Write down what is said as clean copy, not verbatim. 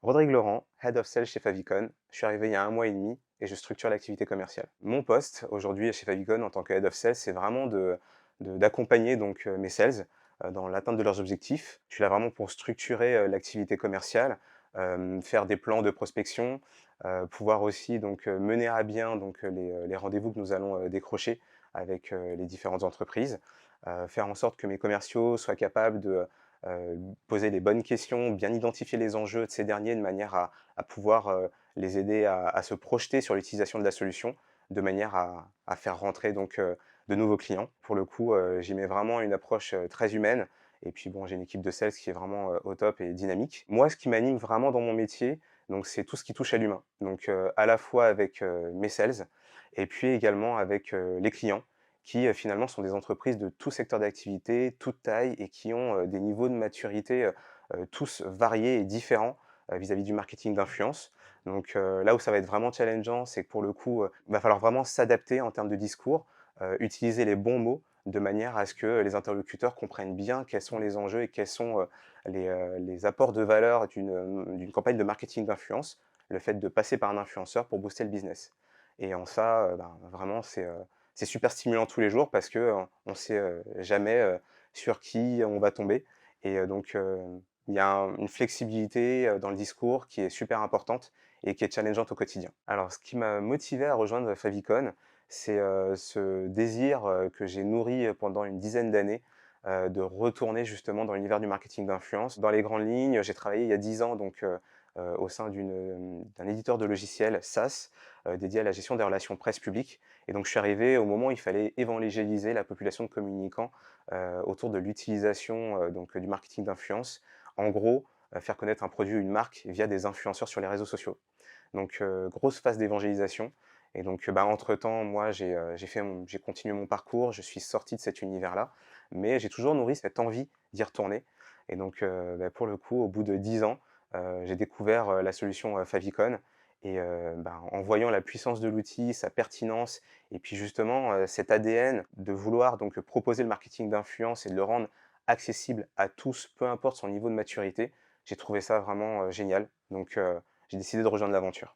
Rodrigue Laurent, Head of Sales chez Favicon. Je suis arrivé il y a 1 mois et demi et je structure l'activité commerciale. Mon poste aujourd'hui chez Favicon en tant que Head of Sales, c'est vraiment d'accompagner donc mes sales dans l'atteinte de leurs objectifs. Je suis là vraiment pour structurer l'activité commerciale, faire des plans de prospection, pouvoir aussi donc mener à bien donc les rendez-vous que nous allons décrocher avec les différentes entreprises, faire en sorte que mes commerciaux soient capables de poser les bonnes questions, bien identifier les enjeux de ces derniers de manière à pouvoir les aider à se projeter sur l'utilisation de la solution, de manière à faire rentrer donc de nouveaux clients. Pour le coup, j'y mets vraiment une approche très humaine. Et puis bon, j'ai une équipe de sales qui est vraiment au top et dynamique. Moi, ce qui m'anime vraiment dans mon métier, donc c'est tout ce qui touche à l'humain. Donc à la fois avec mes sales et puis également avec les clients qui finalement sont des entreprises de tout secteur d'activité, toute taille et qui ont des niveaux de maturité tous variés et différents vis-à-vis du marketing d'influence. Donc là où ça va être vraiment challengeant, c'est que pour le coup, il va falloir vraiment s'adapter en termes de discours, utiliser les bons mots de manière à ce que les interlocuteurs comprennent bien quels sont les enjeux et quels sont les apports de valeur d'une campagne de marketing d'influence, le fait de passer par un influenceur pour booster le business. Et en ça, vraiment, c'est super stimulant tous les jours parce que on sait jamais sur qui on va tomber. Et donc, il y a une flexibilité dans le discours qui est super importante et qui est challengeante au quotidien. Alors, ce qui m'a motivé à rejoindre Favicon, c'est ce désir que j'ai nourri pendant une dizaine d'années de retourner justement dans l'univers du marketing d'influence. Dans les grandes lignes, j'ai travaillé il y a 10 ans donc, au sein d'un éditeur de logiciels SaaS dédié à la gestion des relations presse publique. Et donc je suis arrivé au moment où il fallait évangéliser la population de communicants autour de l'utilisation donc du marketing d'influence. En gros, faire connaître un produit ou une marque via des influenceurs sur les réseaux sociaux. Donc grosse phase d'évangélisation. Et donc entre-temps, moi j'ai continué mon parcours, je suis sorti de cet univers-là, mais j'ai toujours nourri cette envie d'y retourner. Et donc pour le coup, au bout de 10 ans, j'ai découvert la solution Favicon. Et en voyant la puissance de l'outil, sa pertinence, et puis justement cet ADN de vouloir donc proposer le marketing d'influence et de le rendre accessible à tous, peu importe son niveau de maturité, j'ai trouvé ça vraiment génial. Donc j'ai décidé de rejoindre l'aventure.